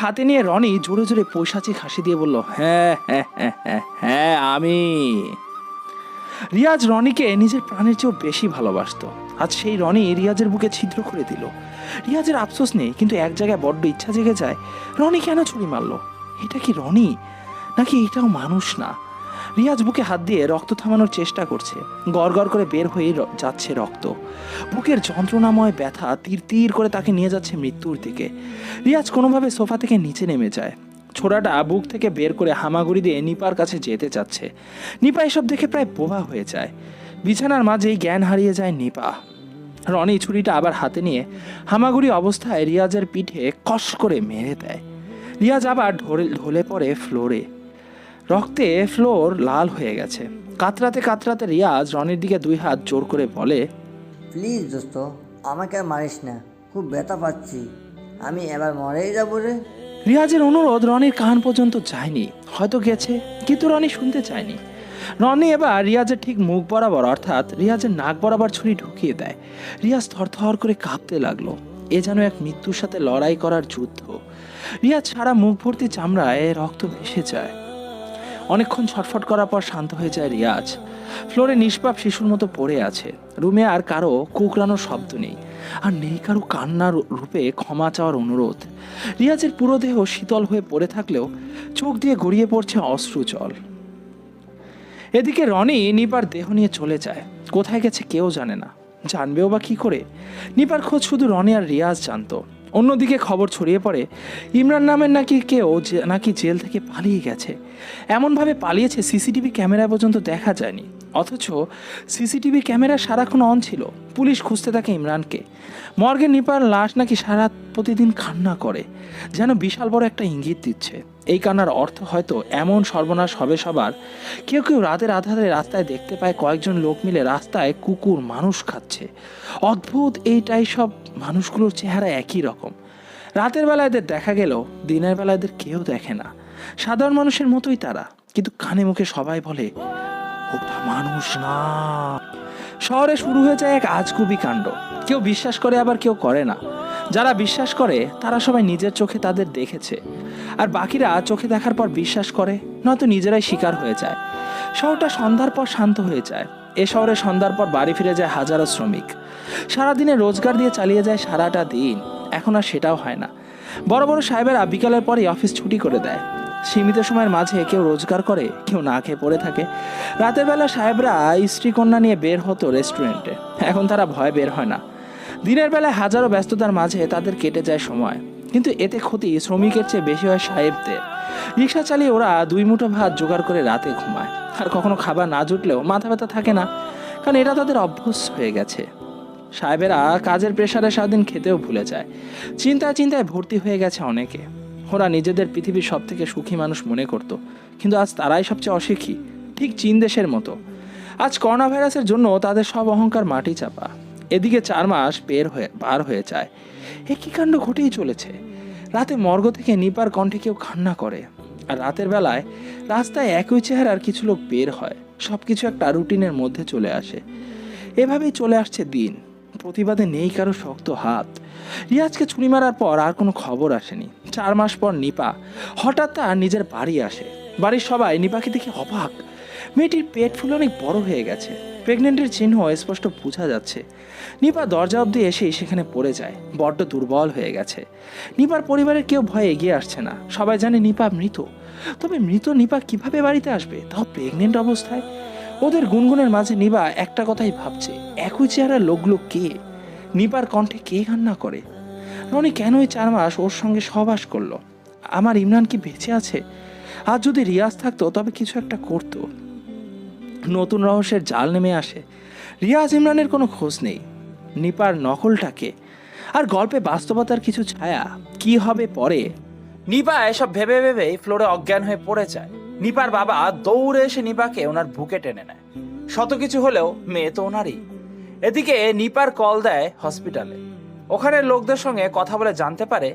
হাতে নিয়ে রনি জোরে জোরে পৈশাচিক হাসি দিয়ে বলল, হ্যাঁ হ্যাঁ হ্যাঁ হ্যাঁ হ্যাঁ আমি। রিয়াজ রনিকে নিজের প্রাণের চেয়েও বেশি ভালোবাসতো। আজ সেই রনি রিয়াজের বুকে ছিদ্র করে দিল। রিয়াজের আফসোস নেই, কিন্তু এক জায়গায় বড্ড ইচ্ছা জেগে যায়, রনি কেন ছুরি মারলো? এটা কি রনি, নাকি এটাও মানুষ না? রিয়াজ বুকে হাত দিয়ে রক্ত থামানোর চেষ্টা করছে। গড় গড় করে বের হয়ে যাচ্ছে রক্ত। বুকের যন্ত্রণাময় ব্যথা তীর তীর করে তাকে নিয়ে যাচ্ছে মৃত্যুর দিকে। রিয়াজ কোনোভাবে সোফা থেকে নিচে নেমে যায়। ছোড়াটা বুক থেকে বের করে হামাগুড়ি দিয়ে নিপার কাছে যেতে চাচ্ছে। নিপা এসব দেখে প্রায় বোবা হয়ে যায়। বিছানার মাঝেই জ্ঞান হারিয়ে যায় নিপা। রনি ছুরিটা আবার হাতে নিয়ে হামাগুড়ি অবস্থায় রিয়াজের পিঠে কষ করে মেরে দেয়। রিয়াজ আবার ঢলে পড়ে ফ্লোরে। রক্তে ফ্লোর লাল হয়ে গেছে। কাতরাতে কাতরাতে রিয়াজ রনির দিকে দুই হাত জোর করে বলে, প্লিজ দোস্ত, আমাকে আর মারিস না, খুব ব্যথা পাচ্ছি, আমি এবার মরেই যাবো রে। রিয়াজের অনুরোধ রনির কান পর্যন্ত যায়নি, হয়তো গেছে, কিন্তু রনি শুনতে চায়নি। রনি এবার রিয়াজের ঠিক মুখ বরাবর, অর্থাৎ রিয়াজের নাক বরাবর ছুরি ঢুকিয়ে দেয়। রিয়াজ থরথর করে কাঁপতে লাগলো। এ যেন এক মৃত্যুর সাথে লড়াই করার যুদ্ধ। রিয়াজ সারা মুখ ভর্তি চামড়ায় রক্ত ভেসে যায়। অনেকক্ষণ ছটফট করার পর শান্ত হয়ে যায় রিয়াজ। ফ্লোরে নিষ্পাপ শিশুর মতো পড়ে আছে। রুমে আর কারো কুকরানোর শব্দ নেই, আর নেই কারো কান্নার রূপে ক্ষমা চাওয়ার অনুরোধ। রিয়াজের পুরো দেহ শীতল হয়ে পড়ে থাকলেও চোখ দিয়ে গড়িয়ে পড়ছে অশ্রু জল। এদিকে রনি নিপার দেহ নিয়ে চলে যায়। কোথায় গেছে কেউ জানে না, জানবেও বা কি করে? নিপার খোঁজ শুধু রনি আর রিয়াজ জানতো। অন্যদিকে খবর ছড়িয়ে পড়ে ইমরান নামের নাকি কেউ নাকি জেল থেকে পালিয়ে গেছে। এমনভাবে পালিয়েছে সিসিটিভি ক্যামেরায় পর্যন্ত দেখা যায়নি, অথচ সিসিটিভি ক্যামেরা সারাক্ষণ অন ছিল। পুলিশ খুঁজতে থাকে ইমরানকে। মর্গে নিপার লাশ নাকি সারা প্রতিদিন কান্না করে, যেন বিশাল বড় একটা ইঙ্গিত দিচ্ছে। এই কান্নার অর্থ হয়তো এমন সর্বনাশ হবে সবার। কেউ কেউ রাতের আধারে রাস্তায় দেখতে পায় কয়েকজন লোক মিলে রাস্তায় কুকুর মানুষ খাচ্ছে। অদ্ভুত এইটাই, সব মানুষগুলোর চেহারা একই রকম। রাতের বেলা এদের দেখা গেলেও দিনের বেলা এদের কেউ দেখে না। সাধারণ মানুষের মতোই তারা, কিন্তু কানে মুখে সবাই বলে ওটা মানুষ না। শহরে শুরু হয়ে যায় এক আজগুবি কাণ্ড। কেউ বিশ্বাস করে, আবার কেউ করে না। যারা বিশ্বাস করে তারা সবাই নিজের চোখে তাদের দেখেছে, আর বাকিরা চোখে দেখার পর বিশ্বাস করে, নয়তো নিজেরাই শিকার হয়ে যায়। শহরটা সন্ধ্যার পর শান্ত হয়ে যায়। এ শহরে সন্ধ্যার পর বাড়ি ফিরে যায় হাজারো শ্রমিক। সারাদিনে রোজগার দিয়ে চালিয়ে যায় সারাটা দিন। এখন আর সেটাও হয় না। বড় বড় সাহেবেরা বিকালের পরই অফিস ছুটি করে দেয়। সীমিত সময়ের মাঝে কেউ রোজগার করে, কেউ না খেয়ে পড়ে থাকে। রাতের বেলা সাহেবরা স্ত্রী কন্যা নিয়ে বের হতো রেস্টুরেন্টে, এখন তারা ভয় বের হয় না। দিনের বেলায় হাজারো ব্যস্ততার মাঝে তাদের কেটে যায় সময়, কিন্তু এতে ক্ষতি শ্রমিকের চেয়ে বেশি হয় সাহেবদের। রিক্সা চালিয়ে ওরা দুই মুঠো ভাত জোগাড় করে রাতে ঘুমায়, আর কখনো খাবার না জুটলেও মাথা ব্যথা থাকে না, কারণ এটা তাদের অভ্যাস হয়ে গেছে। সাহেবেরা কাজের প্রেশারে সারাদিন খেতেও ভুলে যায়। চিন্তায় চিন্তায় ভর্তি হয়ে গেছে অনেকে। ওরা নিজেদের পৃথিবীর সব থেকে সুখী মানুষ মনে করত, কিন্তু আজ তারাই সবচেয়ে অসুখী, ঠিক চীন দেশের মতো। আজ করোনা ভাইরাসের জন্য তাদের সব অহংকার মাটি চাপা। এদিকে 4 মাস পার হয়ে যায়। একই কাণ্ড ঘটেই চলেছে। রাতে মর্গ থেকে নিপার কণ্ঠে কেউ কান্না করে, আর রাতের বেলায় রাস্তায় একই চেহারার কিছু লোক বের হয়। সবকিছু একটা রুটিনের মধ্যে চলে আসে। এভাবেই চলে আসছে দিন। প্রতিবাদে নেই কারো শক্ত হাত। রিয়াজকে ছুরি মারার পর আর কোনো খবর আসেনি। 4 মাস পর নিপা হঠাৎ তার নিজের বাড়ি আসে। বাড়ির সবাই নিপাকে দেখে অবাক। মেয়েটির পেট ফুলে অনেক বড় হয়ে গেছে। প্রেগনেন্টের চিহ্ন স্পষ্ট বোঝা যাচ্ছে। নিপা দরজা অবধি এসেই সেখানে পড়ে যায়। বড্ড দুর্বল হয়ে গেছে। নিপার পরিবারের কেউ ভয়ে এগিয়ে আসছে না। সবাই জানে নিপা মৃত। তবে মৃত নিপা কিভাবে বাড়িতে আসবে, তাও প্রেগনেন্ট অবস্থায়? ওদের গুনগুনের মাঝে নিপা একটা কথাই ভাবছে, একই চেহারার লোকগুলো কে? নিপার কণ্ঠে কে কান্না করে? রনি কেন ওই 4 মাস ওর সঙ্গে সহবাস করলো? আমার ইমরান কি বেঁচে আছে? আর যদি রিয়াজ থাকতো তবে কিছু একটা করতো। নতুন রহস্যের জাল নেমে আসে। রিয়াজ ইমরানের কোনো খোঁজ নেই। নিপার নকলটাকে, আর গল্পে বাস্তবতার কিছু ছায়া। কি হবে পরে? নিপা এসব ভেবে ভেবে ফ্লোরে অজ্ঞান হয়ে পড়ে যায়। নিপার বাবা দৌড়ে এসে নিপাকে ওনার বুকে টেনে নেয়। শত কিছু হলেও মেয়ে তো ওনারই। এদিকে নিপার কল দেয় হসপিটালে। ওখানের লোকদের সঙ্গে কথা বলে জানতে পারে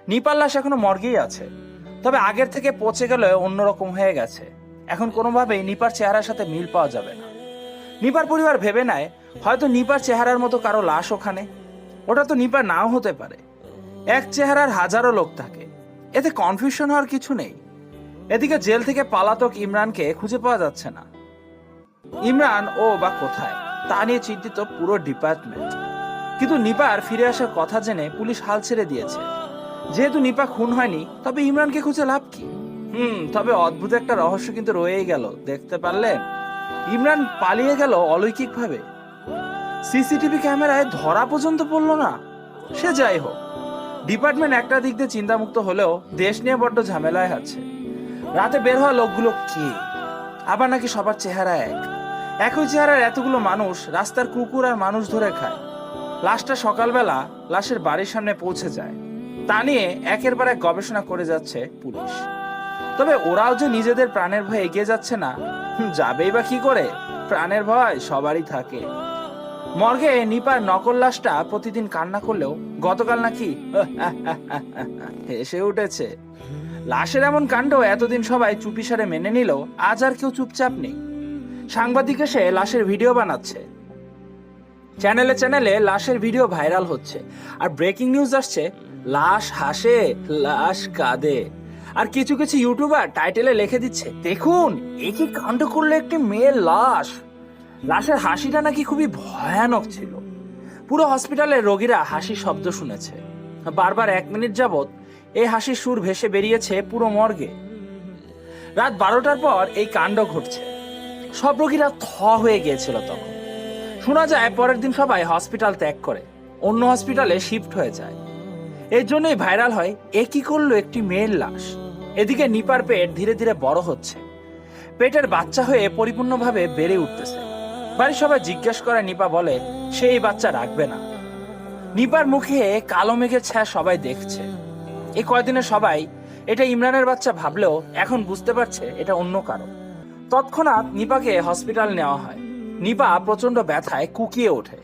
নিপার লাশ এখনো মর্গেই আছে, তবে আগের থেকে পচে গেলে অন্যরকম হয়ে গেছে। এখন কোনোভাবেই নিপার চেহারার সাথে মিল পাওয়া যাবে না। নিপার পরিবার ভেবে নেয় হয়তো নিপার চেহারার মতো কারো লাশ ওখানে। ওটা তো নিপার নাও হতে পারে। এক চেহারার হাজারো লোক থাকে। এতে কনফিউশন হওয়ার কিছু নেই। এদিকে জেল থেকে পালাতক ইমরানকে খুঁজে পাওয়া যাচ্ছে না। ইমরান ও বা কোথায় তা নিয়ে চিন্তিত পুরো ডিপার্টমেন্ট। কিন্তু নিপার ফিরে আসার কথা জেনে পুলিশ হাল ছেড়ে দিয়েছে। যেহেতু নিপা খুন হয়নি, তবে ইমরানকে খুঁজে লাভ কি? তবে অদ্ভুত একটা রহস্য কিন্তু রয়েই গেল। দেখতে পারলেন, ইমরান পালিয়ে গেল অলৌকিক ভাবে, সিসিটিভি ক্যামেরায় ধরা পর্যন্ত পড়লো না। সে যাই হোক, ডিপার্টমেন্ট একটা দিক দিয়ে চিন্তামুক্ত হলেও দেশ নিয়ে বড্ড ঝামেলায় আছে। রাতে বের হওয়া লোকগুলো কে? আবার নাকি সবার চেহারা একই চেহারার এতগুলো মানুষ রাস্তার কুকুর আর মানুষ ধরে খায়। লাশটা সকালবেলা লাশের বাড়ির সামনে পৌঁছে যায়। তা নিয়ে একের পর এক গবেষণা করে যাচ্ছে পুলিশ। তবে ওরাও যে নিজেদের প্রাণের ভয়ে এগিয়ে যাচ্ছে না, যাবেই বা কি করে? প্রাণের ভয় সবারই থাকে। মর্গে নিপার নকল লাশটা প্রতিদিন কান্না করলেও গতকাল নাকি হেসে উঠেছে। লাশের এমন কাণ্ড এতদিন সবাই চুপিসারে মেনে নিলেও আজ আর কেউ চুপচাপ নেই। সাংবাদিক এসে লাশের ভিডিও বানাচ্ছে, চ্যানেলে চ্যানেলে লাশের ভিডিও ভাইরাল হচ্ছে, আর ব্রেকিং নিউজ আসছে, লাশ হাসে লাশ কাঁদে। আর কিছু কিছু ইউটিউবার টাইটেলে লিখে দিচ্ছে, দেখুন একই কাণ্ড করলো একটি মেয়ের লাশ। লাশের হাসিটা নাকি খুবই ভয়ানক ছিল। পুরো হসপিটালের রোগীরা হাসির শব্দ শুনেছে। বারবার 1 মিনিট যাবত এই হাসির সুর ভেসে বেরিয়েছে পুরো মর্গে। রাত 12টার পর এই কাণ্ড ঘটছে। সব রোগীরা থ হয়ে গিয়েছিল তখন। শোনা যায় পরের দিন সবাই হসপিটাল ত্যাগ করে অন্য হসপিটালে শিফট হয়ে যায়। এর জন্যই ভাইরাল হয়, এ কি করলো একটি মেয়ের লাশ। এদিকে নিপার পেট ধীরে ধীরে বড় হচ্ছে, পেটের বাচ্চা হয়ে পরিপূর্ণভাবে বেড়ে উঠতেছে। বাড়ির সবাই জিজ্ঞেস করে, নিপা বলে সে এই বাচ্চা রাখবে না। নিপার মুখে কালো মেঘের ছায়া সবাই দেখছে। এই কয়দিনে সবাই এটা ইমরানের বাচ্চা ভাবলেও এখন বুঝতে পারছে এটা অন্য কারো। তৎক্ষণাৎ নিপাকে হসপিটাল নেওয়া হয়। নিপা প্রচন্ড ব্যথায় কুকিয়ে ওঠে।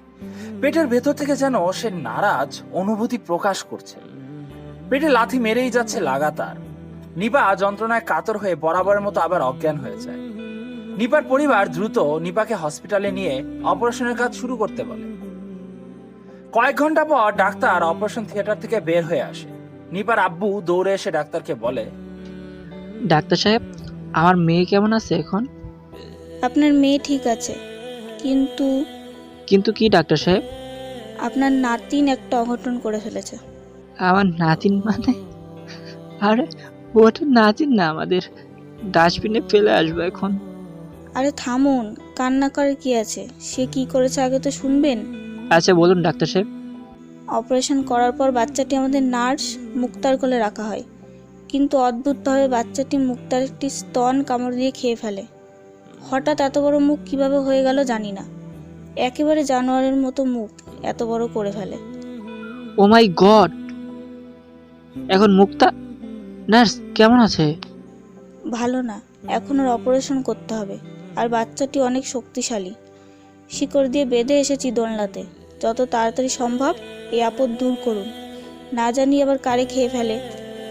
পেটের ভেতর থেকে যেন সে নারাজ অনুভূতি প্রকাশ করছে। পেটে লাথি মেরেই যাচ্ছে লাগাতার। নিপা যন্ত্রণায় কাতর হয়ে বরাবরের মতো আবার অজ্ঞান হয়ে যায়। নিপার পরিবার দ্রুত নিপাকে হসপিটালে নিয়ে অপারেশনের কাজ শুরু করতে বলে। কয়েক ঘন্টা পর ডাক্তার অপারেশন থিয়েটার থেকে বের হয়ে আসে। নিপার আব্বু দৌড়ে এসে ডাক্তারকে বলে, ডাক্তার সাহেব, আমার মেয়ে কেমন আছে এখন? আপনার মেয়ে ঠিক আছে, কিন্তু কিন্তু কি ডাক্তার সাহেব? আপনার নাতিন একটা অঘটন করে ফেলেছে। আমার নাতিন মানে? আরে ওটা নাতিন না, আমাদের ডাস্টবিনে ফেলে আসবো এখন। আরে থামুন, কান্না করে কি আছে? সে কি করেছে আগে তো শুনবেন। আচ্ছা বলুন ডাক্তার সাহেব। অপারেশন করার পর বাচ্চাটি আমাদের নার্স মুক্তার কোলে রাখা হয়, কিন্তু অদ্ভুতভাবে বাচ্চাটি মুক্তার একটি স্তন কামড় দিয়ে খেয়ে ফেলে। হঠাৎ এত বড় মুখ কিভাবে হয়ে গেল জানি না। একেবারে জানোয়ারের মতো মুখ এত বড় করে ফেলে। ও মাই গড! এখন মুক্তা নার্স কেমন আছে? ভালো না, এখন ওর অপারেশন করতে হবে। আর বাচ্চাটি অনেক শক্তিশালী। শিকড় দিয়ে বেঁধে এসেছি দোলনাতে। যত তাড়াতাড়ি সম্ভব এই আপদ দূর করুন, না জানি আবার কারে খেয়ে ফেলে।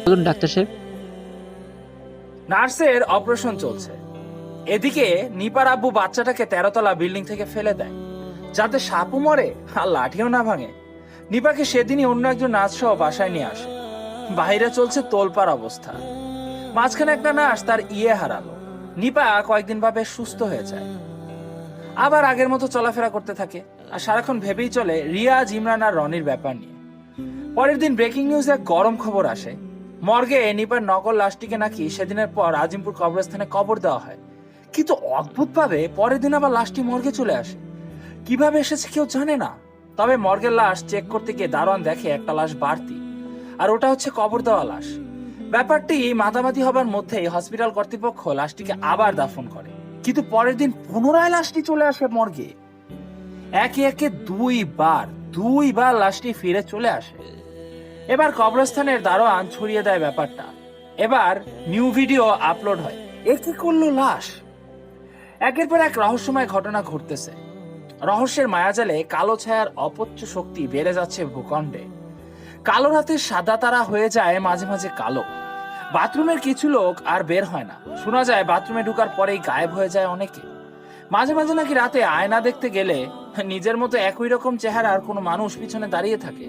বলুন ডাক্তার সাহেব। নার্সের অপারেশন চলছে। এদিকে নিপার আব্বু বাচ্চাটাকে 13তলা বিল্ডিং থেকে ফেলে দেয়, যাতে সাপও মরে আর লাঠিও না ভাঙে। নিপাকে সেদিনই অন্য একজন নার্স সহ বাসায় নিয়ে আসে। বাইরে চলছে তোলপাড় অবস্থা। মাঝখানে একটা নার্স তার হারালো। নিপা কয়েকদিন ভাবে সুস্থ হয়ে যায়, আবার আগের মতো চলাফেরা করতে থাকে। আর সারাক্ষণ ভেবেই চলে রিয়াজ, ইমরান আর রনির ব্যাপার নিয়ে। পরের দিন ব্রেকিং নিউজে এক গরম খবর আসে, মর্গে নিপার নকল লাশটিকে নাকি সেদিনের পর আজিমপুর কবরস্থানে কবর দেওয়া হয়। কিন্তু অদ্ভুতভাবে পরের দিন আবার লাশটি মর্গে চলে আসে। কিভাবে এসেছে কেউ জানে না। তবে মর্গের লাশ চেক করতে গিয়ে দারোয়ান দেখে একটা লাশ বাড়তি, আর ওটা হচ্ছে কবর দেওয়া লাশ। ব্যাপারটি মাতামাতি হবার মধ্যেই হসপিটাল কর্তৃপক্ষ লাশটিকে আবার দাফন করে। কিন্তু পরের দিন পুনরায় লাশটি চলে আসে মর্গে। একে একে দুইবার লাশটি ফিরে চলে আসে। এবার কবরস্থানের দারোয়ান ছড়িয়ে দেয় ব্যাপারটা। এবার নিউ ভিডিও আপলোড হয়। এ কি করলো লাশ? একের পর এক রহস্যময় ঘটনা ঘটতেছে। রহস্যের মায়াজালে কালো ছায়ার অপচ্য শক্তি বেড়ে যাচ্ছে ভূখণ্ডে। কালো রাতের সাদা তারা হয়ে যায় মাঝে মাঝে কালো। বাথরুমের কিছু লোক আর বের হয় না। শোনা যায় বাথরুমে ঢুকার পরেই গায়েব হয়ে যায় অনেকে। মাঝে মাঝে নাকি রাতে আয়না দেখতে গেলে নিজের মতো একই রকম চেহারার কোনো মানুষ পিছনে দাঁড়িয়ে থাকে।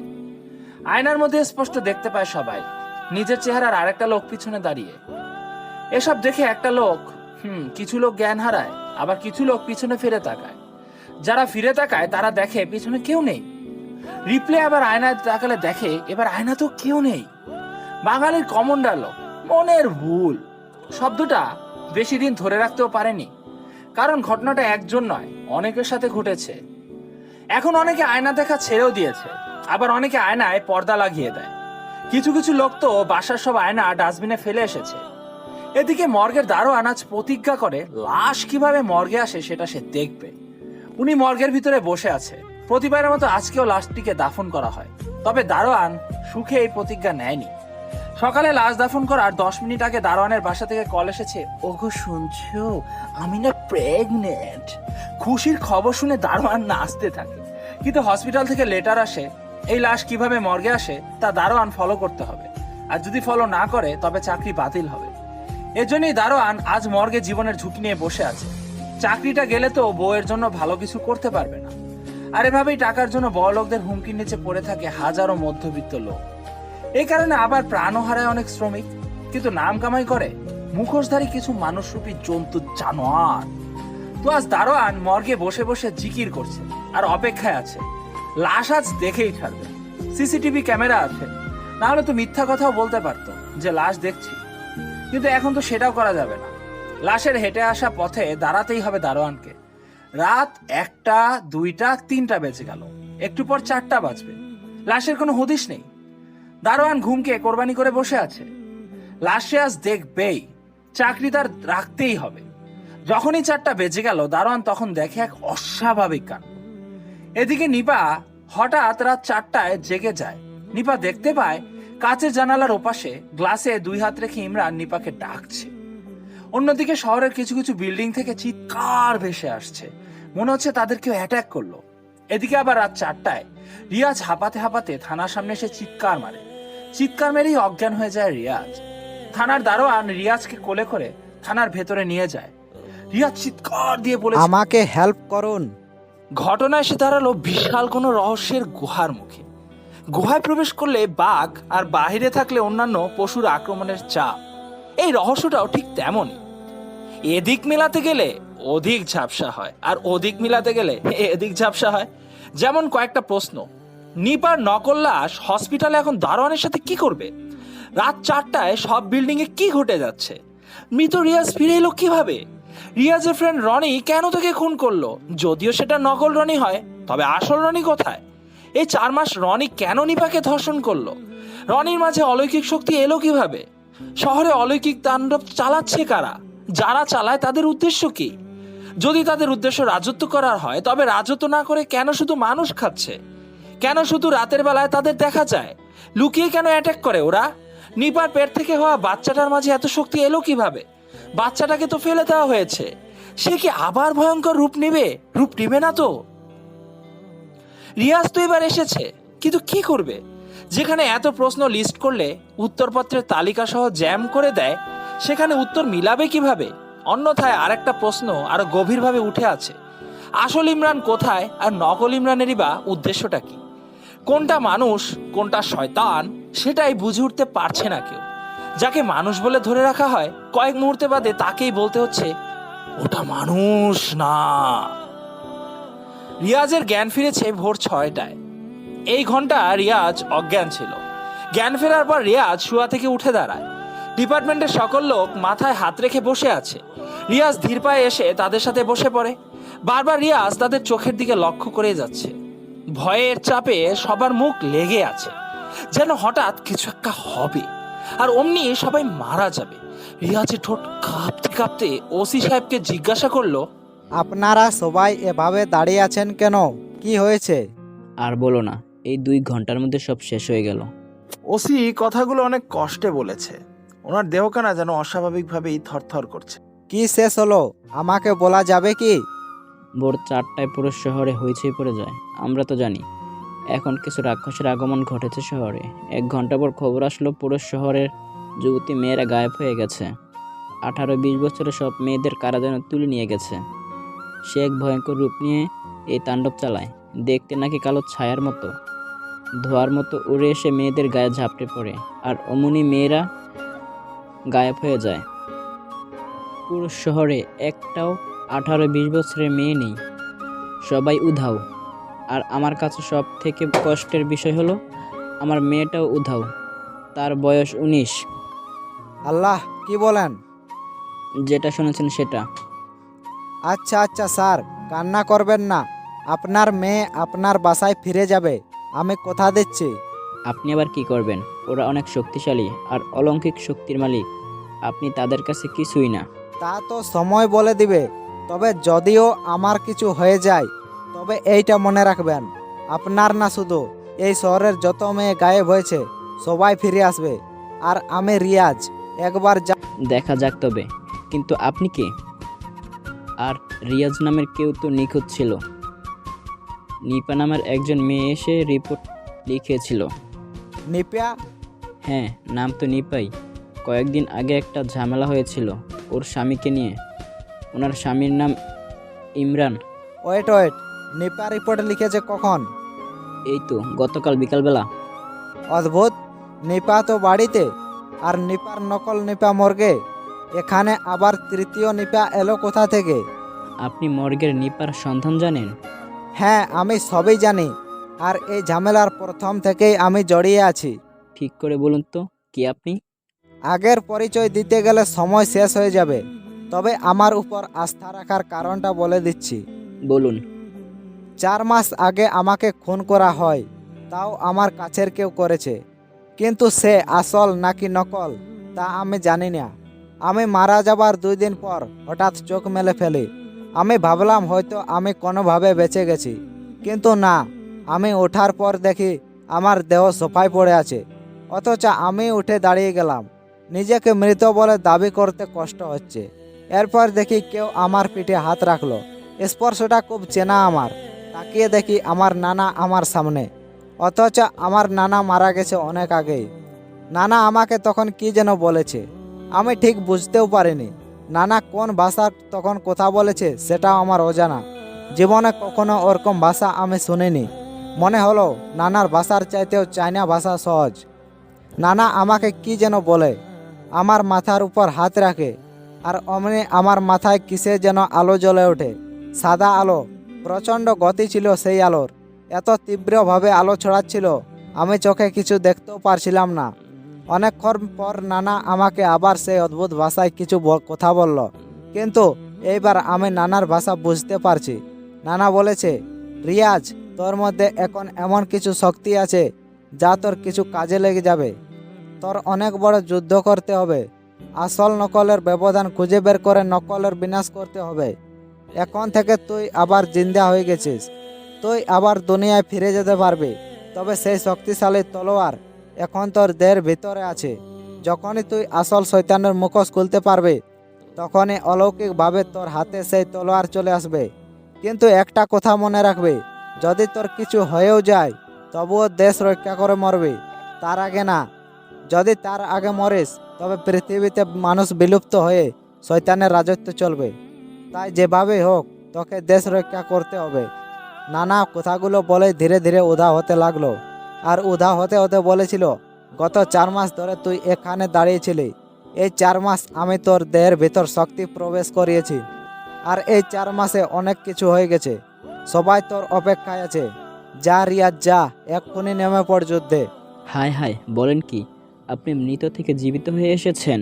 আয়নার মধ্যে স্পষ্ট দেখতে পায় সবাই, নিজের চেহারার আরেকটা লোক পিছনে দাঁড়িয়ে। এসব দেখে একটা লোক কিছু লোক জ্ঞান হারায়, আবার কিছু লোক পিছনে ফিরে তাকায়। যারা ফিরে তাকায় তারা দেখে পিছনে কেউ নেই। রিপ্লে আবার আয়নায় তাকালে দেখে এবার আয়না তো কেউ নেই। বাঙালির কমন ডায়লগ মনের ভুল শব্দটা বেশি দিন ধরে রাখতেও পারেনি, কারণ ঘটনাটা একজন নয়, অনেকের সাথে ঘটেছে। এখন অনেকে আয়না দেখা ছেড়েও দিয়েছে, আবার অনেকে আয়নায় পর্দা লাগিয়ে দেয়। কিছু কিছু লোক তো বাসার সব আয়না ডাস্টবিনে ফেলে এসেছে। এদিকে মর্গের দারোয়ান আজ প্রতিজ্ঞা করে লাশ কিভাবে মর্গে আসে সেটা সে দেখবে। উনি মর্গের ভিতরে বসে আছে। প্রতিবারের মতো আজকেও লাশটিকে দাফন করা হয়, তবে দারোয়ান সুখে এই প্রতিজ্ঞা নেয়নি। সকালে লাশ দাফন করার 10 মিনিট আগে দারোয়ানের বাসা থেকে কল এসেছে, ওগো শুনছো, আমি না প্রেগনেন্ট। খুশির খবর শুনে দারোয়ান নাচতে থাকে। কিন্তু হসপিটাল থেকে লেটার আসে, এই লাশ কিভাবে মর্গে আসে তা দারোয়ান ফলো করতে হবে, আর যদি ফলো না করে তবে চাকরি বাতিল হবে। এজন্যই দারোয়ান আজ মর্গে জীবনের ঝুঁকি নিয়ে বসে আছে। চাকরিটা গেলে তো বউয়ের জন্য ভালো কিছু করতে পারবে না। আর এভাবেই টাকার জন্য বড়লোকদের হুমকির নিচে পড়ে থাকে হাজারো মধ্যবিত্ত লোক। এই কারণে আবার প্রাণও হারায় অনেক শ্রমিক, কিন্তু নাম কামাই করে মুখোশধারী কিছু মানুষরূপী জন্তু জানোয়ার। তো আজ দারোয়ান মর্গে বসে বসে জিকির করছে আর অপেক্ষায় আছে। লাশ আজ দেখেই ছাড়বে। সিসিটিভি ক্যামেরা আছে, না হলে তো মিথ্যা কথাও বলতে পারতো যে লাশ দেখছি, কিন্তু এখন তো সেটাও করা যাবে না। লাশের হেঁটে আসা পথে দাঁড়াতেই হবে দারোয়ানকে। রাত 1টা, 2টা, 3টা বেজে গেল, একটু পর 4টা বাজবে। লাশের কোনো হদিশ নেই। দারোয়ান ঘুমকে কোরবানি করে বসে আছে। লাশে আজ দেখবেই, চাকরি তার রাখতেই হবে। যখনই 4টা বেজে গেল, দারোয়ান তখন দেখে এক অস্বাভাবিক কাণ্ড। এদিকে নিপা হঠাৎ রাত 4টায় জেগে যায়। নিপা দেখতে পায় কাচের জানালার ওপাশে গ্লাসে 2 হাত রেখে ইমরান নিপাকে ডাকছে। অন্যদিকে শহরের কিছু কিছু বিল্ডিং থেকে চিৎকার ভেসে আসছে, মনে হচ্ছে তাদের কেউ অ্যাটাক করলো। এদিকে আবার রাত 4টায় রিয়াজ হাঁপাতে হাঁপাতে থানার সামনে এসে চিৎকার মারে। চিৎকার মেরেই অজ্ঞান হয়ে যায় রিয়াজ। থানার দারোয়ান রিয়াজকে কোলে করে থানার ভেতরে নিয়ে যায়। রিয়াজ চিৎকার দিয়ে বলে, আমাকে হেল্প করুন। ঘটনা এসে দাঁড়ালো বিশাল কোনো রহস্যের গুহার মুখে। গুহায় প্রবেশ করলে বাঘ আর বাহিরে থাকলে অন্যান্য পশুর আক্রমণের চাপ। এই রহস্যটাও ঠিক তেমনই। এদিক মেলাতে গেলে অধিক ঝাপসা হয়, আর ওদিক মিলাতে গেলে এদিক ঝাপসা হয়। যেমন কয়েকটা প্রশ্ন, নিপার নকল লাশ হসপিটালে এখন দারোয়ানের সাথে কি করবে? রাত 4টায় সব বিল্ডিং এ কি ঘটে যাচ্ছে? মৃত রিয়াজ ফিরে এলো কিভাবে? রিয়াজের ফ্রেন্ড রনি কেন তাকে খুন করলো? যদিও সেটা নকল রনি হয়, তবে আসল রনি কোথায়? এই 4 মাস রনি কেন নিপাকে ধর্ষণ করলো? রনির মাঝে অলৌকিক শক্তি এলো কিভাবে? শহরে অলৌকিক তাণ্ডব চালাচ্ছে কারা? যারা চালায় তাদের উদ্দেশ্য কি? যদি তাদের উদ্দেশ্য রাজত্ব করার হয়, তবে রাজত্ব না করে কেন শুধু মানুষ খাচ্ছে? কেন শুধু রাতের বেলায় তাদের দেখা যায়? লুকিয়ে কেন অ্যাটাক করে ওরা? নিপার পেট থেকে হওয়া বাচ্চাটার মাঝে এত শক্তি এলো কিভাবে? বাচ্চাটাকে তো ফেলে দেওয়া হয়েছে, সে কি আবার ভয়ঙ্কর রূপ নেবে? রূপ নেবে না তো? রিয়াজ তো এবার এসেছে, কিন্তু কি করবে? যেখানে এত প্রশ্ন লিস্ট করলে উত্তরপত্রের তালিকা সহ জ্যাম করে দেয়, সেখানে উত্তর মিলাবে কিভাবে? অন্যথায় আরেকটা প্রশ্ন আরো গভীরভাবে উঠে আছে, আসল ইমরান কোথায় আর নকল ইমরানেরই বা উদ্দেশ্যটা কি? কোনটা মানুষ কোনটা শয়তান সেটাই বুঝে উঠতে পারছে না কেউ। যাকে মানুষ বলে ধরে রাখা হয়, কয়েক মুহূর্তে বাদে তাকেই বলতে হচ্ছে ওটা মানুষ না। রিয়াজের জ্ঞান ফিরেছে ভোর 6টায়। এই ঘন্টা রিয়াজ অজ্ঞান ছিল। জ্ঞান ফেরার পর রিয়াজ শুয়া থেকে উঠে দাঁড়ায়। ডিপার্টমেন্টের সকল লোক মাথায় হাত রেখে বসে আছে। রিয়াজ ধীর পায়ে এসে তাদের সাথে বসে পড়ে। বারবার রিয়াজ তাদের চোখের দিকে লক্ষ্য করে যাচ্ছে। ভয়ের চাপে সবার মুখ লেগে আছে, যেন হঠাৎ কিছু একটা হবে আর অমনি সবাই মারা যাবে। রিয়াজের ঠোঁট কাঁপতে কাঁপতে ওসি সাহেবকে জিজ্ঞাসা করলো, আপনারা সবাই এভাবে দাঁড়িয়ে আছেন কেন? কি হয়েছে? আর বলো না, এই 2 ঘন্টার মধ্যে সব শেষ হয়ে গেল। ওসি কথাগুলো অনেক কষ্টে বলেছে। ওনার দেহখানা যেন অস্বাভাবিকভাবেই থরথর করছে। কি শেষ হলো আমাকে বলা যাবে কি? ভোর 4টায় পুরো শহরে হইচই পড়ে যায়। আমরা তো জানি এখন কিছু রাক্ষসের আগমন ঘটেছে শহরে। 1 ঘন্টা পর খবর আসলো পুরো শহরের যুবতী মেয়েরা গায়েব হয়ে গেছে। 18-20 বছরের সব মেয়েদের কারা যেন তুলে নিয়ে গেছে। সে এক ভয়ঙ্কর রূপ নিয়ে এই তাণ্ডব চালায়, দেখতে নাকি কালো ছায়ার মতো। ধোয়ার মতো উড়ে এসে মেয়েদের গায়ে ঝাপটে পড়ে, আর অমনি মেয়েরা গায়েব হয়ে যায়। পুরো শহরে একটাও 18-20 বছরের মেয়ে নেই, সবাই উধাও। আর আমার কাছে সব থেকে কষ্টের বিষয় হলো আমার মেয়েটাও উধাও, তার বয়স 19। আল্লাহ, কি বলেন? যেটা শুনেছেন সেটা। আচ্ছা আচ্ছা স্যার, কান্না করবেন না। আপনার মেয়ে আপনার বাসায় ফিরে যাবে, আমি কথা দিচ্ছি। আপনি আবার কি করবেন? ওরা অনেক শক্তিশালী আর অলৌকিক শক্তির মালিক, আপনি তাদের কাছে কিছুই না। তা তো সময় বলে দিবে। তবে যদিও আমার কিছু হয়ে যায়, তবে এইটা মনে রাখবেন, আপনার না শুধু এই শহরের যত মেয়ে গায়েব হয়েছে সবাই ফিরে আসবে। আর আমি রিয়াজ, একবার দেখা যাক তবে। কিন্তু আপনি কে? আর রিয়াজ নামের কেউ তো নিখোঁজ ছিল। নিপা নামের একজন মেয়ে এসে রিপোর্ট লিখেছিল। নিপা? হ্যাঁ, নাম তো নিপাই। কয়েকদিন আগে একটা ঝামেলা হয়েছিল ওর স্বামীকে নিয়ে। ওনার স্বামীর নাম Imran. Wait wait, Nipa report লিখেছে কখন? এই তো গতকাল বিকালবেলা। অদ্ভুত, নিপা তো বাড়িতে, আর নিপার নকল নিপা মর্গে। এখানে আবার তৃতীয় নিপা এলো কোথা থেকে? আপনি মর্গের নিপার সন্ধান জানেন? হ্যাঁ, আমি সবই জানি। আর এই ঝামেলার প্রথম থেকেই আমি জড়িয়ে আছি। ঠিক করে বলুন তো, কি আপনি? আগের পরিচয় দিতে গেলে সময় শেষ হয়ে যাবে। তবে আমার উপর আস্থা রাখার কারণটা বলে দিচ্ছি। বলুন। 4 মাস আগে আমাকে খুন করা হয়, তাও আমার কাছের কেউ করেছে। কিন্তু সে আসল নাকি নকল তা আমি জানি না। আমি মারা যাবার 2 দিন পর হঠাৎ চোখ মেলে ফেলি। আমি ভাবলাম হয়তো আমি কোনোভাবে বেঁচে গেছি, কিন্তু না। আমি ওঠার পর দেখি আমার দেহ সোফায় পড়ে আছে, অথচ আমি উঠে দাঁড়িয়ে গেলাম। নিজেকে মৃত বলে দাবি করতে কষ্ট হচ্ছে। এরপর দেখি কেউ আমার পিঠে হাত রাখলো। স্পর্শটা খুব চেনা আমার। তাকিয়ে দেখি আমার নানা আমার সামনে, অথচ আমার নানা মারা গেছে অনেক আগেই। নানা আমাকে তখন কি যেন বলেছে, আমি ঠিক বুঝতেও পারিনি। নানা কোন ভাষা তখন কথা বলেছে সেটাও আমার অজানা। জীবনে কখনো ওরকম ভাষা আমি শুনিনি। মনে হলো নানার ভাষার চাইতেও চাইনা ভাষা সহজ। নানা আমাকে কি যেন বলে, আমার মাথার উপর হাত রাখে, আর অমনি আমার মাথায় কিসে যেন আলো জ্বলে ওঠে। সাদা আলো, প্রচণ্ড গতি ছিল সেই আলোর। এত তীব্রভাবে আলো ছড়াচ্ছিল আমি চোখে কিছু দেখতেও পারছিলাম না। অনেকক্ষণ পর নানা আমাকে আবার সেই অদ্ভুত ভাষায় কিছু কথা বলল, কিন্তু এইবার আমি নানার ভাষা বুঝতে পারছি। নানা বলেছে, রিয়াজ, তোর মধ্যে এখন এমন কিছু শক্তি আছে যা তোর কিছু কাজে লেগে যাবে। তোর অনেক বড় যুদ্ধ করতে হবে। আসল নকলের ব্যবধান খুঁজে বের করে নকলের বিনাশ করতে হবে। এখন থেকে তুই আবার জিন্দা হয়ে গেছিস। তুই আবার দুনিয়ায় ফিরে যেতে পারবি। তবে সেই শক্তিশালী তলোয়ার এখন তোর দেহের ভিতরে আছে। যখনই তুই আসল শয়তানের মুখোশ খুলতে পারবি, তখনই অলৌকিকভাবে তোর হাতে সেই তলোয়ার চলে আসবে। কিন্তু একটা কথা মনে রাখবি, যদি তোর কিছু হয়েও যায় তবুও দেশ রক্ষা করে মরবি, তার আগে না। যদি তার আগে মরিস তবে পৃথিবীতে মানুষ বিলুপ্ত হয়ে শয়তানের রাজত্ব চলবে। তাই যেভাবেই হোক তোকে দেশ রক্ষা করতে হবে। নানা কথাগুলো বলে ধীরে ধীরে উধাও হতে লাগলো। আর উধাও হতে হতে বলেছিল, গত 4 মাস ধরে তুই এখানে দাঁড়িয়েছিলি। এই 4 মাস আমি তোর দেহের ভিতর শক্তি প্রবেশ করিয়েছি। আর এই 4 মাসে অনেক কিছু হয়ে গেছে। সবাই তোর অপেক্ষায় আছে। যা রিয়াজ, যা, এক্ষুনি নেমে পড় যুদ্ধে। হায় হায়, বলেন কি? আপনি মৃত থেকে জীবিত হয়ে এসেছেন?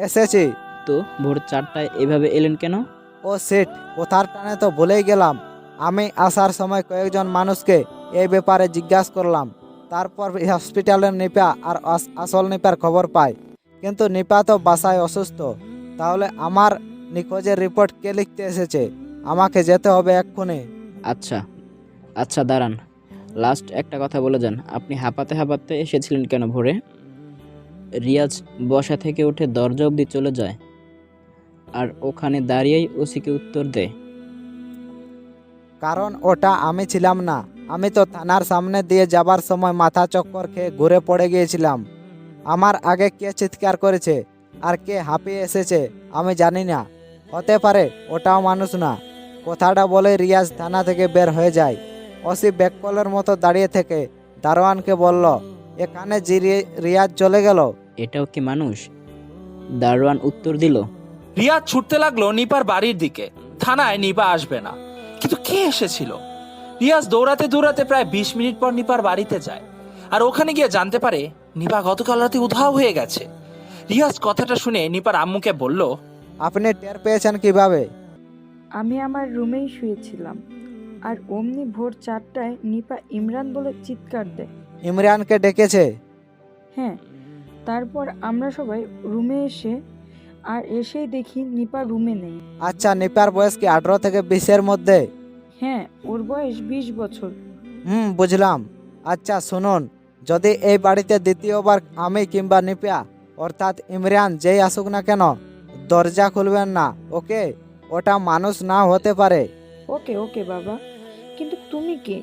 এসেছি। তো ভোর 4টায় এভাবে এলেন কেন? ও সেট, কথার টানে তো ভুলেই গেলাম। আমি আসার সময় কয়েকজন মানুষকে এই ব্যাপারে জিজ্ঞাসা করলাম। তারপর হসপিটালের নিপা আর আসল নিপার খবর পাই। কিন্তু নিপা তো বাসায় অসুস্থ। তাহলে আমার নিখোঁজের রিপোর্ট কে লিখতে এসেছে? আমাকে যেতে হবে এক্ষুনি। আচ্ছা আচ্ছা, দাঁড়ান। লাস্ট একটা কথা বলে যান, আপনি হাঁপাতে হাঁপাতে এসেছিলেন কেন ভোরে? রিয়াজ বসা থেকে উঠে দরজা অবধি চলে যায়, আর ওখানে দাঁড়িয়েই ওসিকে উত্তর দেয়। কারণ ওটা আমি ছিলাম না। আমি তো থানার সামনে দিয়ে যাবার সময় মাথা চক্কর খেয়ে ঘুরে পড়ে গিয়েছিলাম। আমার আগে কে চিৎকার করেছে আর কে হাঁপিয়ে এসেছে আমি জানি না। হতে পারে ওটাও মানুষ না। কথাটা বলে রিয়াজ থানা থেকে বের হয়ে যায়। ওসি ব্যাককলের মতো দাঁড়িয়ে থেকে দারোয়ানকে বলল, এখানে যে রিয়াজ চলে গেল। এটাও কি মানুষ? দারোয়ান উত্তর দিল, রিয়াজ ছুটতে লাগলো নিপার বাড়ির দিকে। থানায় নিপা আসবে না, কিন্তু কে এসেছিল? রিয়াজ দৌড়াতে দৌড়াতে প্রায় 20 মিনিট পর নিপার বাড়িতে যায়, আর ওখানে গিয়ে জানতে পারে নিপা গতকাল রাতে উধাও হয়ে গেছে। রিয়াজ কথাটা শুনে নিপার আম্মুকে বলল, আপনি টের পেয়েছেন কিভাবে? আমি আমার রুমেই শুয়েছিলাম, আর অমনি ভোর 4টায় নিপা ইমরান বলে চিৎকার দেয়। ইমরানকে ডেকেছে? হ্যাঁ, তারপর আমরা সবাই রুমে এসেই দেখি নিপা রুমে নেই। আচ্ছা, নিপার বয়স কি 18 থেকে 20-এর মধ্যে? হ্যাঁ, ওর বয়স 20 বছর। বুঝলাম। আচ্ছা শুনুন, যদি এই বাড়িতে দ্বিতীয়বার আমি কিংবা নিপা অর্থাৎ ইমরান যেই আসুক না কেন, দরজা খুলবেন না, ওকে? ওটা মানুষ না হতে পারে। ওকে ওকে বাবা, কিন্তু তুমি কে?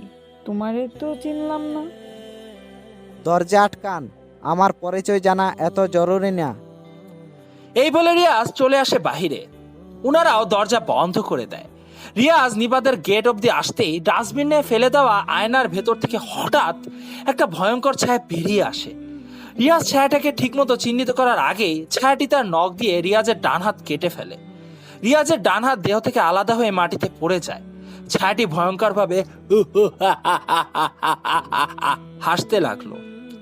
তোমারে তো চিনলাম না। দরজা আটকান, আমার পরিচয় জানা এত জরুরি না। এই বলে রিয়াজ চলে আসে বাহিরে। উনারাও দরজা বন্ধ করে দেয়। রিয়াজ নিপাদের গেট অব্দি আসতেই ডাস্টবিনে ফেলে দেওয়া আয়নার ভেতর থেকে হঠাৎ একটা ভয়ঙ্কর ছায়া বেরিয়ে আসে। রিয়াজ ছায়াটাকে ঠিকমতো চিহ্নিত করার আগেই ছায়াটি তার নখ দিয়ে রিয়াজের ডান হাত কেটে ফেলে। রিয়াজের ডান হাত দেহ থেকে আলাদা হয়ে মাটিতে পড়ে যায়। ছায়াটি ভয়ঙ্করভাবে হাসতে লাগলো।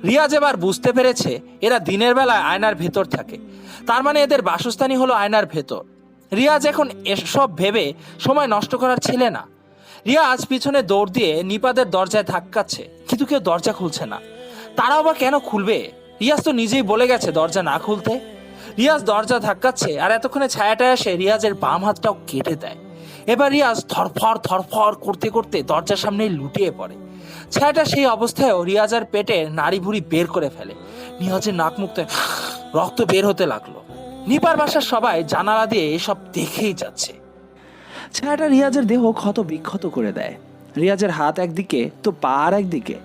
রিয়াজ এবার বুঝতে পেরেছে এরা দিনের বেলায় আয়নার ভেতর থাকে, তার মানে এদের বাসস্থানই হলো আয়নার ভেতর। রিয়াজ এখন এসব ভেবে সময় নষ্ট করার ছেলে না। রিয়াজ পিছনে দৌড় দিয়ে নিপাদের দরজায় ধাক্কাচ্ছে, কিন্তু কেউ দরজা খুলছে না। তারাও বা কেন খুলবে? রিয়াজ তো নিজেই বলে গেছে দরজা না খুলতে। রিয়াজ দরজা ধাক্কাচ্ছে, আর এতক্ষণে ছায়াটা এসে রিয়াজের বাম হাতটাও কেটে দেয়। এবার রিয়াজ থরফর করতে করতে দরজার সামনে লুটিয়ে পড়ে। ছায়াটা সেই অবস্থায়ও রিয়াজের পেটে নাড়ি ভুড়ি বের করে ফেলে। রিয়াজের নাক মুখ থেকে রক্ত বের হতে লাগলো। নিপার বাসার সবাই জানালা দিয়ে এসব দেখেই যাচ্ছে। ছায়াটা রিয়াজের দেহ ক্ষত বিক্ষত করে দেয়। রিয়াজের হাত একদিকে তো পা আর একদিকে,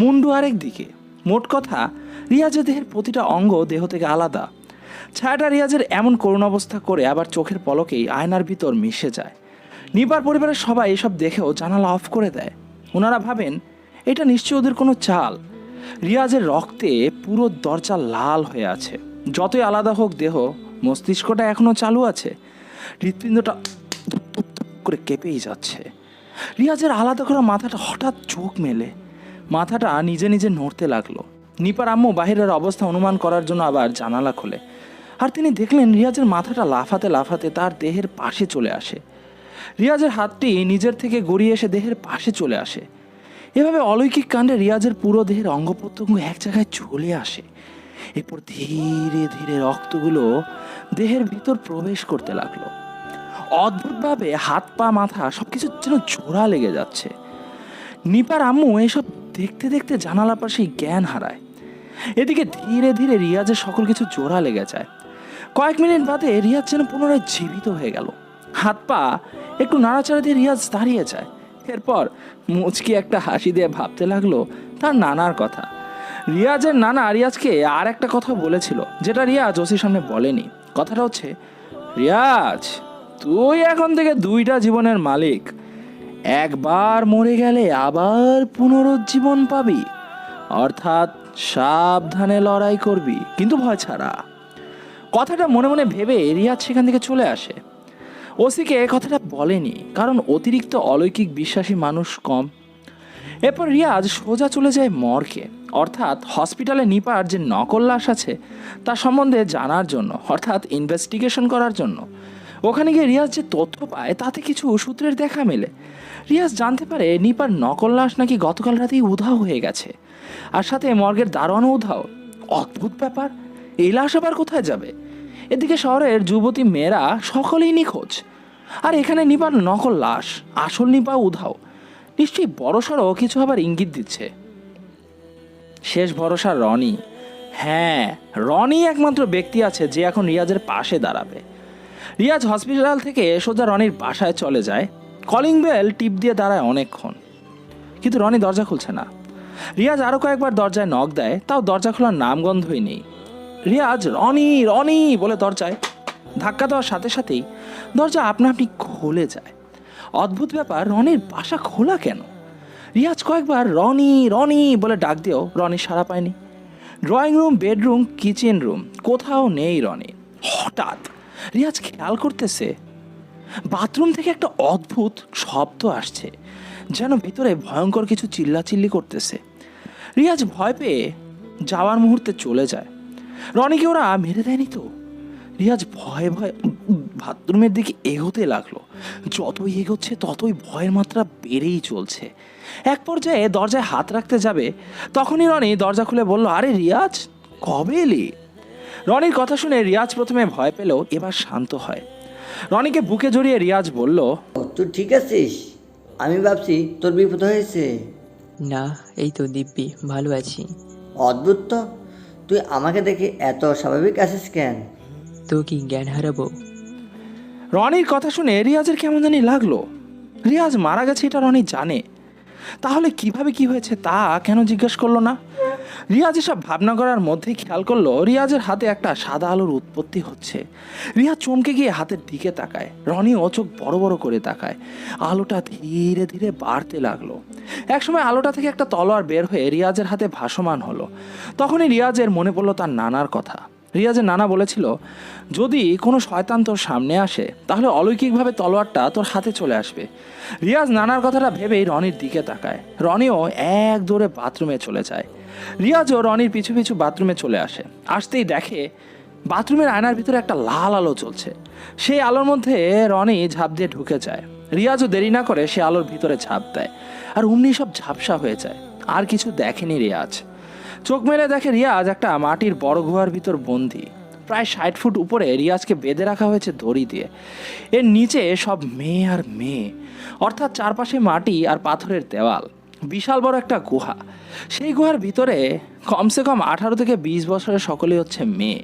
মুন্ডু আরেক দিকে। মোট কথা, রিয়াজের দেহের প্রতিটা অঙ্গ দেহ থেকে আলাদা। ছায়াটা রিয়াজের এমন করুণ অবস্থা করে আবার চোখের পলকেই আয়নার ভিতর মিশে যায়। নিপার পরিবারের সবাই এসব দেখেও জানালা অফ করে দেয়। ওনারা ভাবেন এটা নিশ্চয়ই ওদের কোনো চাল। রিয়াজের রক্তে পুরো দরজা লাল হয়ে আছে। যতই আলাদা হোক দেহ, মস্তিষ্কটা এখনো চালু আছে। হৃৎপিণ্ডটা ধুপ করে কেঁপেই যাচ্ছে। রিয়াজের আলাদা করা মাথাটা হঠাৎ চোখ মেলে, মাথাটা নিজে নিজে নড়তে লাগলো। নিপার আম্মু বাহিরের অবস্থা অনুমান করার জন্য আবার জানালা খোলে, আর তিনি দেখলেন রিয়াজের মাথাটা লাফাতে লাফাতে তার দেহের পাশে চলে আসে। রিয়াজের হাতটি নিজের থেকে গড়িয়ে এসে দেহের পাশে চলে আসে। এভাবে অলৌকিক কাণ্ডে রিয়াজের পুরো দেহের অঙ্গ প্রত্যঙ্গ এক জায়গায় চলে আসে। এরপর ধীরে ধীরে রক্তগুলো দেহের ভিতর প্রবেশ করতে লাগলো। অদ্ভুতভাবে হাত পা মাথা সবকিছু যেন জোড়া লেগে যাচ্ছে। নিপার আম্মু এসব দেখতে দেখতে জানালা পাশেই জ্ঞান হারায়। এদিকে ধীরে ধীরে রিয়াজের সকল কিছু জোড়া লেগে যায়। কয়েক মিনিট বাদে রিয়াজ যেন পুনরায় জীবিত হয়ে গেল। হাত পা একটু নাড়াচাড়া দিয়ে রিয়াজ দাঁড়িয়ে যায়। এরপর মুচকি একটা হাসি দিয়ে ভাবতে লাগলো তার নানার কথা। রিয়াজের নানা রিয়াজকে আর একটা কথা বলেছিল, যেটা রিয়াজ ওসির সামনে বলেনি। কথাটা হচ্ছে, রিয়াজ, তুই এখন থেকে 2টা জীবনের মালিক। একবার মরে গেলে আবার পুনরুজ্জীবন পাবি, অর্থাৎ সাবধানে লড়াই করবি, কিন্তু ভয় ছাড়া। কথাটা মনে মনে ভেবে রিয়াজ সেখান থেকে চলে আসে। ওসিকে কথাটা বলেনি, কারণ অতিরিক্ত অলৌকিক বিশ্বাসী মানুষ কম। এরপর রিয়াজ সোজা চলে যায় মর্গে, অর্থাৎ হসপিটালে নিপার যে নকল লাশ আছে তার সম্বন্ধে জানার জন্য, অর্থাৎ ইনভেস্টিগেশন করার জন্য। ওখানে গিয়ে রিয়াজ যে তথ্য পায় তাতে কিছু সূত্রের দেখা মেলে। রিয়াজ জানতে পারে নিপার নকল লাশ নাকি গতকাল রাতেই উধাও হয়ে গেছে, আর সাথে মর্গের দারোয়ানও উধাও। অদ্ভুত ব্যাপার, এই লাশ আবার কোথায় যাবে? এদিকে শহরের যুবতী মেয়েরা সকলেই নিখোঁজ, আর এখানে নিপার নকল লাশ, আসল নিপা উধাও। নিশ্চয়ই বড়সড় কিছু আবার ইঙ্গিত দিচ্ছে। শেষ ভরসা রনি। হ্যাঁ, রনি একমাত্র ব্যক্তি আছে যে এখন রিয়াজের পাশে দাঁড়াবে। রিয়াজ হসপিটাল থেকে সোজা রনির বাসায় চলে যায়। কলিং বেল টিপ দিয়ে দাঁড়ায় অনেকক্ষণ, কিন্তু রনি দরজা খুলছে না। রিয়াজ আরও কয়েকবার দরজায় নক দেয়, তাও দরজা খোলার নামগন্ধই নেই। রিয়াজ রনি রনি বলে দরজায় ধাক্কা দেওয়ার সাথে সাথেই দরজা আপনা আপনি খুলে যায়। অদ্ভুত ব্যাপার, রনির বাসা খোলা কেন? রিয়াজ কয়েকবার রনি রনি বলে ডাক দিয়েও রনি সাড়া পায়নি। Drawing room, bedroom, kitchen room, কোথাও নেই রনি। হঠাৎ রিয়াজ খেয়াল করতেছে বাথরুম থেকে একটা অদ্ভুত শব্দ আসছে, যেন ভিতরে ভয়ঙ্কর কিছু চিল্লাচিল্লি করতেছে। রিয়াজ ভয় পেয়ে যাওয়ার মুহূর্তে চলে যায়। রনিকে ওরা মেরে দেয়নি তো? রিয়াজ ভয়ে ভয়ে বাথরুমের দিকে এগোতে লাগলো। যতই এগোচ্ছে ততই ভয়ের মাত্রা বেড়েই চলছে। এক পর্যায়ে দরজায় হাত রাখতে যাবে, তখনই রনি দরজা খুলে বলল, আরে রিয়াজ, কবে এলি? রনির কথা শুনে রিয়াজ প্রথমে ভয় পেলেও এবার শান্ত হয়। রনিকে বুকে জড়িয়ে রিয়াজ বলল, ও, তুই ঠিক আছিস? আমি ভাবছি তোর বিপদ হয়েছে। না, এই তো দিব্যি ভালো আছি। অদ্ভুত তো, তুই আমাকে দেখে এত স্বাভাবিক আছিস কেন? তো কি জ্ঞান হারাবো? রনির কথা শুনে রিয়াজের কেমন জানি লাগলো। রিয়াজ মারা গেছে এটা রনি জানে, তাহলে কিভাবে কি হয়েছে তা কেন জিজ্ঞেস করলো না? রিয়াজ এসব ভাবনা করার মধ্যেই খেয়াল করলো রিয়াজের হাতে একটা সাদা আলোর উৎপত্তি হচ্ছে। রিয়াজ চমকে গিয়ে হাতের দিকে তাকায়। রনিও চোখ বড় বড় করে তাকায়। আলোটা ধীরে ধীরে বাড়তে লাগলো। একসময় আলোটা থেকে একটা তলোয়ার বের হয়ে রিয়াজের হাতে ভাসমান হলো। তখনই রিয়াজের মনে পড়লো তার নানার কথা। রিয়াজের নানা বলেছিল, যদি কোনো শয়তান তোর সামনে আসে তাহলে অলৌকিকভাবে তলোয়ারটা তোর হাতে চলে আসবে। রিয়াজ নানার কথাটা ভেবেই রনির দিকে তাকায়। রনিও এক দৌড়ে বাথরুমে চলে যায়। রিয়াজও রনির পিছু পিছু বাথরুমে চলে আসে। আসতেই দেখে বাথরুমের আয়নার ভিতরে একটা লাল আলো চলছে। সেই আলোর মধ্যে রনি ঝাঁপ দিয়ে ঢুকে যায়। রিয়াজও দেরি না করে সে আলোর ভিতরে ঝাঁপ দেয়, আর অমনি সব ঝাপসা হয়ে যায়। আর কিছু দেখেনি রিয়াজ। চোখ মেলে দেখে রিয়াজ একটা মাটির বড় গুহার ভিতর বন্দি। প্রায় 60 ফুট উপরে রিয়াজকে বেঁধে রাখা হয়েছে দড়ি দিয়ে। এর নিচে সব মেয়ে আর মেয়ে, অর্থাৎ চারপাশে মাটি আর পাথরের দেওয়াল। বিশাল বড় একটা গুহা। সেই গুহার ভিতরে কমসে কম 18 থেকে 20 বছরের সকলেই হচ্ছে মেয়ে,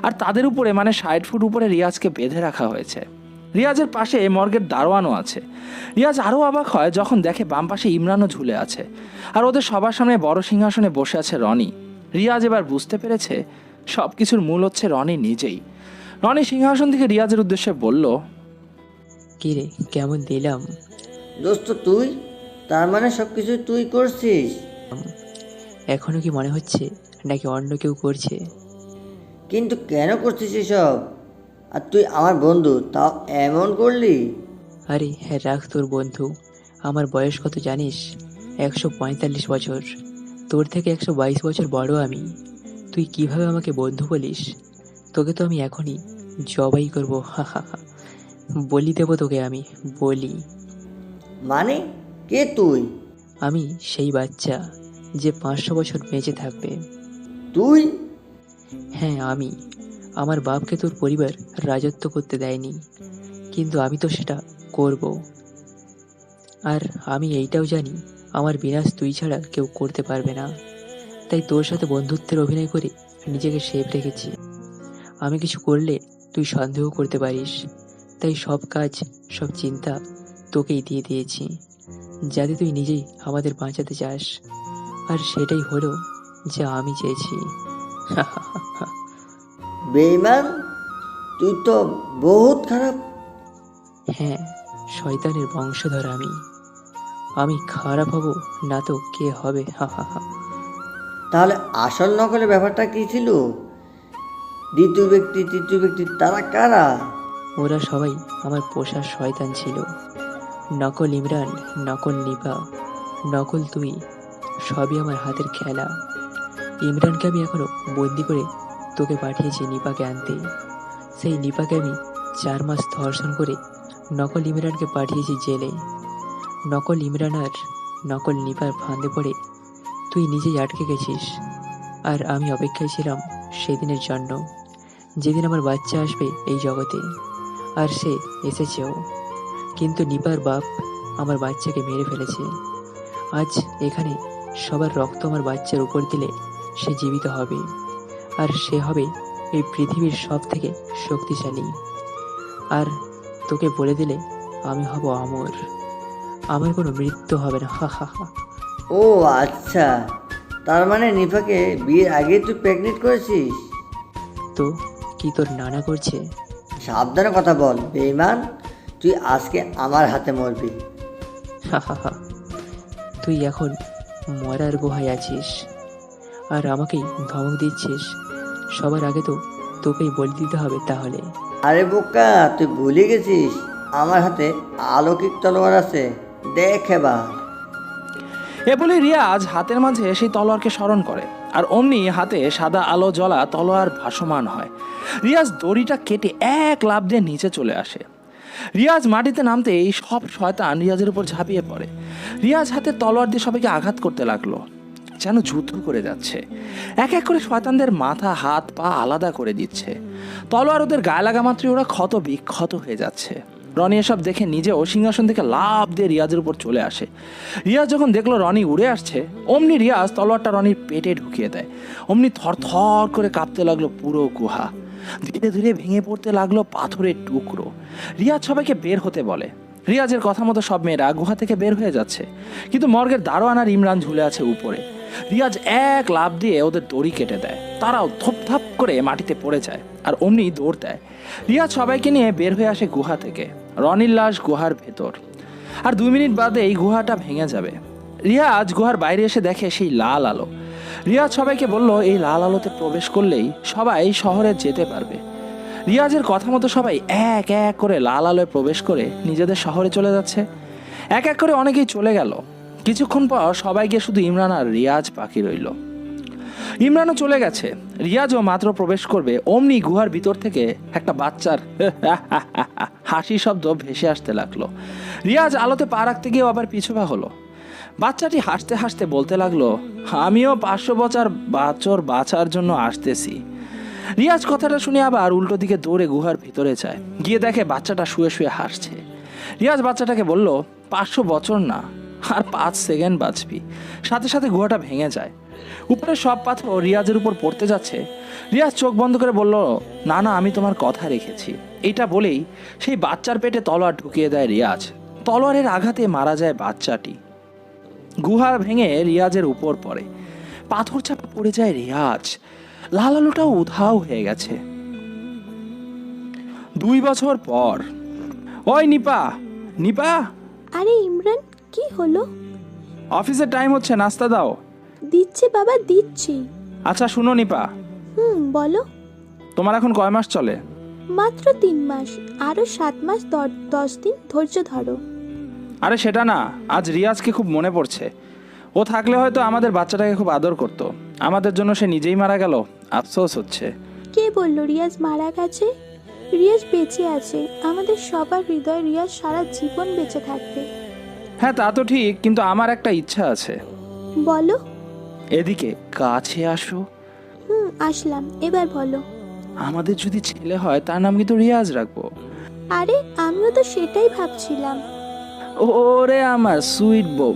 আর তাদের উপরে মানে 60 ফুট উপরে রিয়াজকে বেঁধে রাখা হয়েছে। রিয়াজের পাশে মর্গের দারোয়ানও আছে। রিয়াজ আরও অবাক হয় যখন দেখে বাম পাশে ইমরানও ঝুলে আছে, আর ওদের সবার সামনে বড় সিংহাসনে বসে আছে রনি। রিয়াজ এবার বুঝতে পেরেছে সব কিছুর মূল হচ্ছে রনি নিজেই। রনি সিংহাসন থেকে রিয়াজের উদ্দেশ্যে বলল, কি রে, কেমন দিলাম? দোস্ত তুই, তার মানে সব কিছু তুই করছিস? এখনো কি মনে হচ্ছে নাকি অন্য কেউ করছে? কিন্তু কেন করছিস এসব? আর তুই আমার বন্ধু, তাও এমন করলি? আরে হ্যাঁ, রাখ তোর বন্ধু। আমার বয়স কত জানিস? 145 বছর। তোর থেকে 122 বছর বড় আমি। তুই কিভাবে আমাকে বন্ধু বলিস? তোকে তো আমি এখনই জবাই করবো। হা হা হা। বলি দেবো তোকে আমি, বলি। মানে কে তুই? আমি সেই বাচ্চা যে 500 বছর বেঁচে থাকবে। তুই? হ্যাঁ আমি। আমার বাপকে তোর পরিবার রাজত্ব করতে দেয়নি, কিন্তু আমি তো সেটা করব। আর আমি এইটাও জানি আমার বিনাশ তুই ছাড়া কেউ করতে পারবে না। তাই তোর সাথে বন্ধুত্বের অভিনয় করে নিজেকে সেফ রেখেছি। আমি কিছু করলে তুই সন্দেহ করতে পারিস, তাই সব কাজ, সব চিন্তা তোকেই দিয়ে দিয়েছি, যাতে তুই নিজেই আমাদের বাঁচাতে চাস। আর সেটাই হলো যা আমি চেয়েছি। বেঈমান, তুই তো বহুত খারাপ। হ্যাঁ, শয়তানের বংশধর আমি। আমি খারাপ হব না তো কে হবে? হা হা হা। তাহলে আসল নকলের ব্যাপারটা কি ছিল? দ্বিতীয় ব্যক্তি, তৃতীয় ব্যক্তি, তারা কারা? ওরা সবাই আমার পোষা শয়তান ছিল। নকল ইমরান, নকল নিপা, নকল তুই, সবই আমার হাতের খেলা। ইমরানকে আমি এখনো বন্দি করে তোকে পাঠিয়েছি নিপাকে আনতে। সেই নিপাকে আমি 4 মাস ধর্ষণ করে নকল ইমরানকে পাঠিয়েছি জেলে। নকল ইমরান আর নকল নিপার ফাঁদে পড়ে তুই নিজেই আটকে গেছিস। আর আমি অপেক্ষায় ছিলাম সেদিনের জন্য, যেদিন আমার বাচ্চা আসবে এই জগতে। আর সে এসেছেও, কিন্তু নিপার বাপ আমার বাচ্চাকে মেরে ফেলেছে। আজ এখানে সবার রক্ত আমার বাচ্চার উপর দিলে সে জীবিত হবে, আর সে হবে এই পৃথিবীর সব থেকে শক্তিশালী। আর তোকে বলে দিলে আমি হব অমর, আমার কোনো মৃত্যু হবে না। হা হা হা। ও আচ্ছা, তার মানে নিফাকে বিয়ের আগে তুই প্রেগনেন্ট করেছিস? তো কি তোর নানা করছে? সাবধানে কথা বল বেঈমান, তুই আজকে আমার হাতে মরবি। হা হা হা। তুই তুই এখন মরার গুহায় আছিস আর আমাকেই ধমক দিচ্ছিস। সবার আগে তো তোকেই বলে দিতে হবে তাহলে। আরে বোকা, তুই ভুলে গেছিস আমার হাতে অলৌকিক তলোয়ার আছে, দেখ এবার। এ বলে রিয়াজ হাতের মাঝে সেই তলোয়ারকে স্মরণ করে, আর অমনি হাতে সাদা আলো জ্বলা তলোয়ার ভাসমান হয়। রিয়াজ দড়িটা কেটে এক লাফ দিয়ে নিচে চলে আসে। রিয়াজ মাটিতে নামতে এই সব শয়তান রিয়াজের উপর ঝাঁপিয়ে পড়ে। রিয়াজ হাতে তলোয়ার দিয়ে সবাইকে আঘাত করতে লাগলো, যেন যুদ্ধ করে যাচ্ছে। এক এক করে শয়তানদের মাথা হাত পা আলাদা করে দিচ্ছে। তলোয়ার ওদের গায়ে লাগা মাত্রই ওরা ক্ষত বিক্ষত হয়ে যাচ্ছে। রনি এসব দেখে নিজেও সিংহাসন থেকে লাফ দিয়ে রিয়াজের উপর চলে আসে। রিয়াজ যখন দেখলো রনি উড়ে আসছে, অমনি রিয়াজ তলোয়ারটা রনির পেটে ঢুকিয়ে দেয়। অমনি থরথর করে কাঁপতে লাগলো পুরো গুহা। ধীরে ধীরে ভেঙে পড়তে লাগলো পাথরের টুকরো। রিয়াজ সবাইকে বের হতে বলে। রিয়াজের কথা মতো সব মেয়েরা গুহা থেকে বের হয়ে যাচ্ছে, কিন্তু মর্গের দারোয়ান আর ইমরান ঝুলে আছে উপরে। রিয়াজ এক লাফ দিয়ে ওদের দড়ি কেটে দেয়। তারাও ধপ করে মাটিতে পড়ে যায়, আর অমনি দৌড় দেয়। রিয়াজ সবাইকে নিয়ে বের হয়ে আসে গুহা থেকে। রনির লাশ গুহার ভেতর, আর 2 মিনিট বাদে এই গুহাটা ভেঙে যাবে। রিয়াজ গুহার বাইরে এসে দেখে সেই লাল আলো। রিয়াজ সবাইকে বলল এই লাল আলোতে প্রবেশ করলেই সবাই শহরে যেতে পারবে। রিয়াজের কথা মতো সবাই এক এক করে লাল আলোয় প্রবেশ করে নিজেদের শহরে চলে যাচ্ছে। এক এক করে অনেকেই চলে গেল। কিছুক্ষণ পর সবাই গিয়ে শুধু ইমরান আর রিয়াজ বাকি রইল। ইমরানও চলে গেছে। রিয়াজও মাত্র প্রবেশ করবে, অমনি গুহার ভিতর থেকে একটা বাচ্চার হাসি শব্দ ভেসে আসতে লাগলো। রিয়াজ আলোতে পা রাখতে গিয়েও আবার পিছুপা হলো। বাচ্চাটি হাসতে হাসতে বলতে লাগলো, আমিও 500 বছর বাঁচার জন্য আসতেছি। রিয়াজ কথাটা শুনে আবার উল্টো দিকে দৌড়ে গুহার ভিতরে যায়। গিয়ে দেখে বাচ্চাটা শুয়ে শুয়ে হাসছে। রিয়াজ বাচ্চাটাকে বলল, 500 বছর না, আর 5 সেকেন্ড বাঁচবি। সাথে সাথে গুহাটা ভেঙে যায়। উপরে সব পাথর রিয়াজের উপর পড়তে যাচ্ছে। রিয়াজ চোখ বন্ধ করে বলল, না না, আমি তোমার কথা রেখেছি। এইটা বলেই সেই বাচ্চার পেটে তলোয়ার ঢুকিয়ে দেয় রিয়াজ। তলোয়ারের আঘাতে মারা যায় বাচ্চাটি। গুহা ভেঙে রিয়াজের উপর পড়ে। পাথর চাপা পড়ে যায় রিয়াজ। লাল আলোটাও উধাও হয়ে গেছে। 2 বছর পর। ওই নিপা, নিপা, আরে ইমরান, কি হলো? অফিসের টাইম হচ্ছে, নাস্তা দাও। দিচ্ছি বাবা, দিচ্ছি। আচ্ছা শুনো নিপা, বলো। তোমার এখন কয় মাস চলে? মাত্র 3 মাস, আরো 7 মাস 10 দিন ধৈর্য ধরো। আরে সেটা না, আজ রিয়াজকে খুব মনে পড়ছে। ও থাকলে হয়তো আমাদের বাচ্চাটাকে খুব আদর করতো। আমাদের জন্য সে নিজেই মারা গেল, আফসোস হচ্ছে। কে বললো রিয়াজ মারা গেছে? রিয়াজ বেঁচে আছে। আমাদের সবার হৃদয় রিয়াজ সারা জীবন বেঁচে থাকবে। হ্যাঁ তা তো ঠিক, কিন্তু আমার একটা ইচ্ছা আছে। বলো। এদিকে কাছে আসো। আসলাম, এবার বলো। আমাদের যদি ছেলে হয় তার নাম কিন্তু রিয়াজ রাখবো। আরে আমিও তো সেটাই ভাবছিলাম। ওরে আমার সুইট বউ।